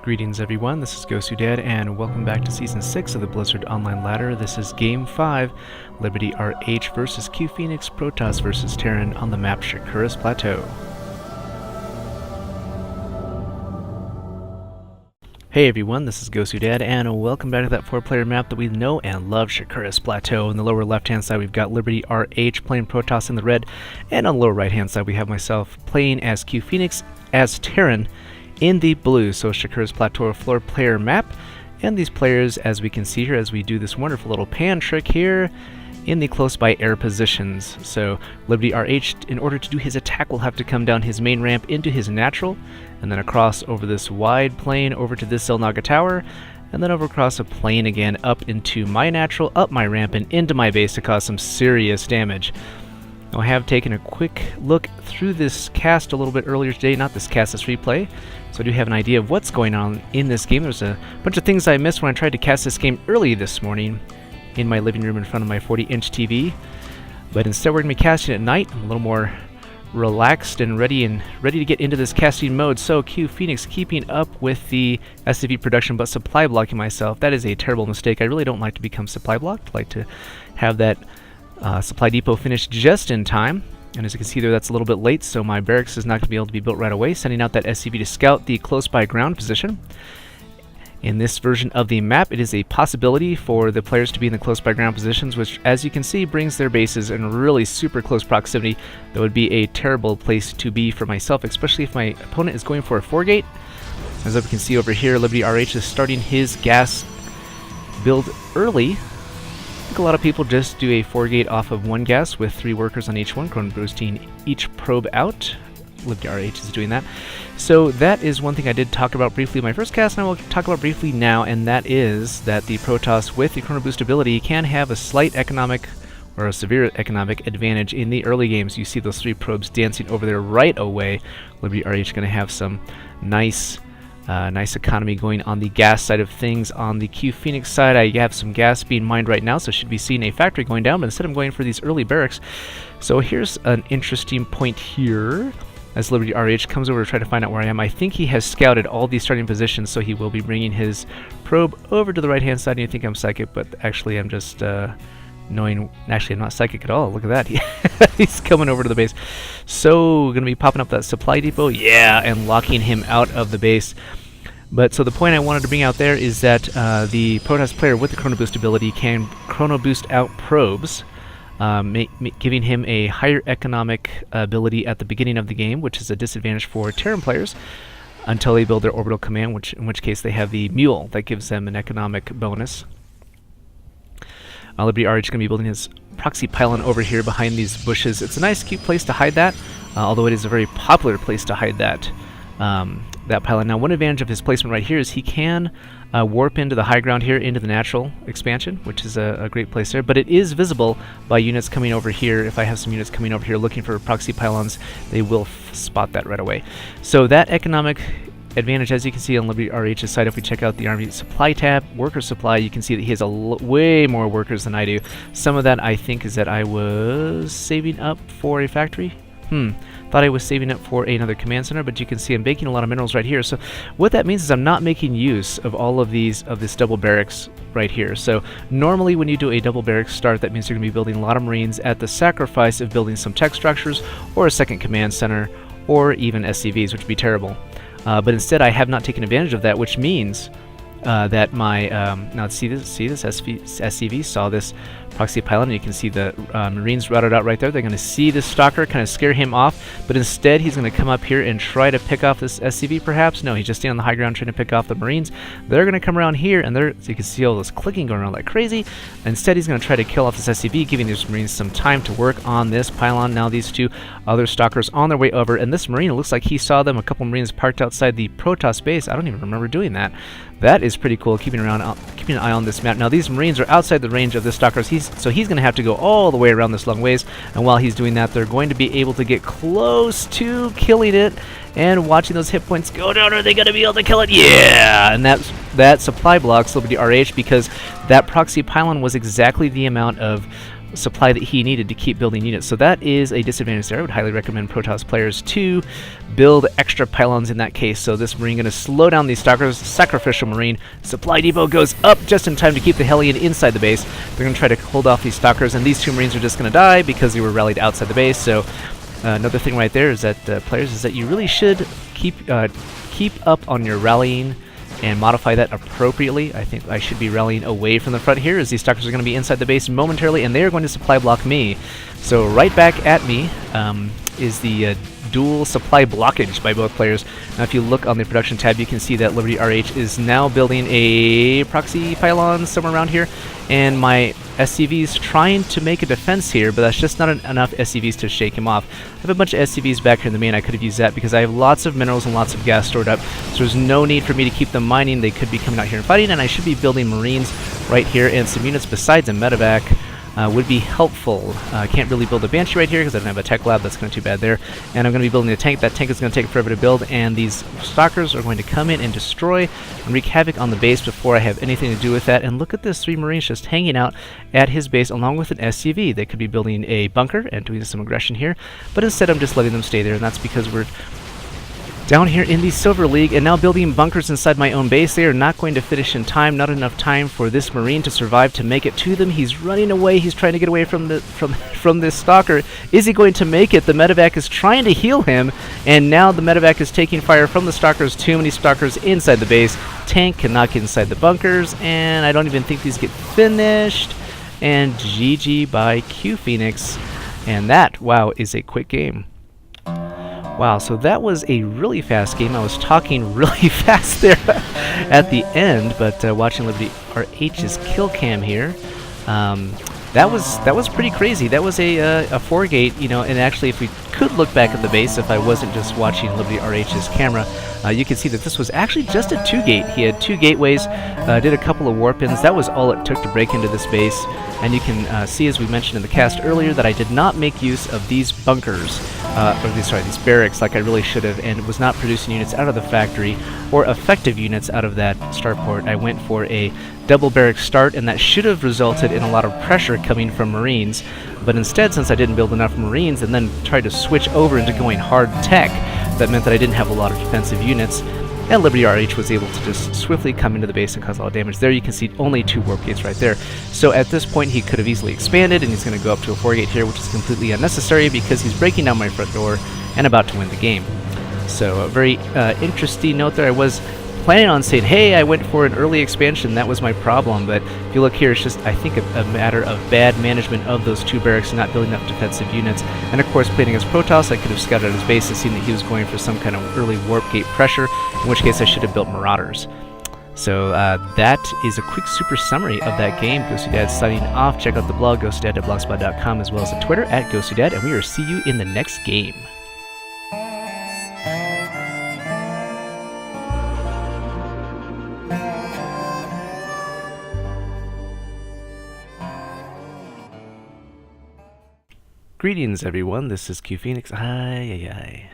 Greetings everyone, this is GosuDad and welcome back to Season 6 of the Blizzard Online Ladder. This is Game 5, LibertyRH versus CuePhoenix, Protoss versus Terran on the map Shakuras Plateau. Hey everyone, this is GosuDad and welcome back to that 4-player map that we know and love, Shakuras Plateau. On the lower left hand side we've got LibertyRH playing Protoss in the red, and on the lower right hand side we have myself playing as CuePhoenix as Terran in the blue. So Shakuras Plateau 4-player map, and these players, as we can see here as we do this wonderful little pan trick here, in the close by air positions. So LibertyRH, in order to do his attack, will have to come down his main ramp into his natural, and then across over this wide plane over to this Zelnaga tower, and then over across a plane again up into my natural, up my ramp, and into my base to cause some serious damage. Now, I have taken a quick look through this cast a little bit earlier today, not this cast, this replay, so I do have an idea of what's going on in this game. There's a bunch of things I missed when I tried to cast this game early this morning in my living room in front of my 40-inch TV, but instead we're going to be casting at night. I'm a little more relaxed and ready to get into this casting mode. So CuePhoenix keeping up with the SCV production but supply blocking myself. That is a terrible mistake. I really don't like to become supply blocked. I like to have that supply depot finished just in time, and as you can see there, that's a little bit late, so my barracks is not going to be able to be built right away, sending out that SCV to scout the close by ground position. In this version of the map, it is a possibility for the players to be in the close by ground positions, which, as you can see, brings their bases in really super close proximity. That would be a terrible place to be for myself, especially if my opponent is going for a 4-gate. As we can see over here, LibertyRH is starting his gas build early. I think a lot of people just do a 4-gate off of 1 gas with 3 workers on each one, chrono boosting each probe out. LibertyRH is doing that. So that is one thing I did talk about briefly in my first cast, and I will talk about briefly now, and that is that the Protoss with the chrono boost ability can have a slight economic or a severe economic advantage in the early games. You see those 3 probes dancing over there right away. LibertyRH is going to have some nice economy going on the gas side of things. On the CuePhoenix side, I have some gas being mined right now, so should be seeing a factory going down, but instead I'm going for these early barracks. So here's an interesting point here. As LibertyRH comes over to try to find out where I am, I think he has scouted all these starting positions, so he will be bringing his probe over to the right-hand side. And you think I'm psychic, but actually I'm just knowing... Actually, I'm not psychic at all. Look at that. He's coming over to the base. So, going to be popping up that supply depot. Yeah, and locking him out of the base. But so the point I wanted to bring out there is that the Protoss player with the chrono boost ability can chrono boost out probes, giving him a higher economic ability at the beginning of the game, which is a disadvantage for Terran players until they build their orbital command, in which case they have the mule that gives them an economic bonus. LibertyRH is going to be building his proxy pylon over here behind these bushes. It's a nice, cute place to hide that, although it is a very popular place to hide that pylon. Now, one advantage of his placement right here is he can warp into the high ground here, into the natural expansion, which is a great place there, but it is visible by units coming over here. If I have some units coming over here looking for proxy pylons, they will spot that right away. So that economic advantage, as you can see on LibertyRH's side, if we check out the Army Supply tab, Worker Supply, you can see that he has way more workers than I do. Some of that, I think, is that I was saving up for a factory. Thought I was saving up for another command center, but you can see I'm baking a lot of minerals right here. So what that means is I'm not making use of all of this double barracks right here. So normally when you do a double barracks start, that means you're going to be building a lot of Marines at the sacrifice of building some tech structures or a second command center or even SCVs, which would be terrible. But instead I have not taken advantage of that, which means that my now see this SCV saw this proxy pylon, and you can see the Marines routed out right there. They're going to see this stalker, kind of scare him off, but instead he's going to come up here and try to pick off this SCV perhaps. No, he's just standing on the high ground trying to pick off the Marines. They're going to come around here, and so you can see all this clicking going around like crazy. Instead he's going to try to kill off this SCV, giving these Marines some time to work on this pylon. Now these 2 other stalkers on their way over, and this Marine, it looks like he saw them, a couple Marines parked outside the Protoss base. I don't even remember doing that. That is pretty cool, keeping an eye on this map. Now these Marines are outside the range of the stalkers, so he's going to have to go all the way around this long ways, and while he's doing that, they're going to be able to get close to killing it and watching those hit points go down. Are they going to be able to kill it? Yeah! And that supply blocks LibertyRH because that proxy pylon was exactly the amount of supply that he needed to keep building units. So that is a disadvantage there. I would highly recommend Protoss players to build extra pylons in that case. So this Marine going to slow down these Stalkers. Sacrificial Marine. Supply depot goes up just in time to keep the Hellion inside the base. They're going to try to hold off these Stalkers, and these two Marines are just going to die because they were rallied outside the base. So another thing right there is that players is that you really should keep up on your rallying and modify that appropriately. I think I should be rallying away from the front here, as these Stalkers are going to be inside the base momentarily, and they are going to supply block me. So right back at me is the dual supply blockage by both players. Now if you look on the production tab, you can see that LibertyRH is now building a proxy pylon somewhere around here, and my SCV's trying to make a defense here, but that's just not enough SCVs to shake him off. I have a bunch of SCVs back here in the main. I could have used that because I have lots of minerals and lots of gas stored up, so there's no need for me to keep them mining. They could be coming out here and fighting, and I should be building Marines right here, and some units besides a medevac would be helpful. I can't really build a Banshee right here because I don't have a tech lab. That's kind of too bad there. And I'm going to be building a tank. That tank is going to take forever to build, and these Stalkers are going to come in and destroy and wreak havoc on the base before I have anything to do with that. And look at this, 3 Marines just hanging out at his base along with an SCV. They could be building a bunker and doing some aggression here, but instead I'm just letting them stay there, and that's because we're down here in the Silver League and now building bunkers inside my own base. They are not going to finish in time. Not enough time for this Marine to survive to make it to them. He's running away. He's trying to get away from this Stalker. Is he going to make it? The medevac is trying to heal him, and now the medevac is taking fire from the Stalkers. Too many Stalkers inside the base. Tank cannot get inside the bunkers, and I don't even think these get finished. And GG by CuePhoenix. And that, wow, is a quick game. Wow, so that was a really fast game. I was talking really fast there at the end, but watching LibertyRH's kill cam here, that was pretty crazy. That was a 4-gate, you know, and actually if we could look back at the base, if I wasn't just watching LibertyRH's camera, you can see that this was actually just a 2-gate. He had 2 gateways, did a couple of warp-ins. That was all it took to break into this base. And you can see, as we mentioned in the cast earlier, that I did not make use of these bunkers, these barracks like I really should have, and was not producing units out of the factory or effective units out of that starport. I went for a double barrack start, and that should have resulted in a lot of pressure coming from Marines. But instead, since I didn't build enough Marines and then tried to switch over into going hard tech, that meant that I didn't have a lot of defensive units, and LibertyRH was able to just swiftly come into the base and cause a lot of damage. There you can see only 2 warp gates right there. So at this point he could have easily expanded, and he's going to go up to a 4-gate here, which is completely unnecessary because he's breaking down my front door and about to win the game. So a very interesting note there. I was planning on saying, hey, I went for an early expansion, that was my problem, but if you look here, it's just, I think, a matter of bad management of those 2 barracks and not building enough defensive units. And of course, playing against Protoss, I could have scouted out his base and seen that he was going for some kind of early warp gate pressure, in which case I should have built Marauders. So that is a quick super summary of that game. GosuDad signing off. Check out the blog, GosuDad.blogspot.com, as well as the Twitter at GosuDad, and we will see you in the next game. Greetings, everyone. This is CuePhoenix. Aye, aye, aye.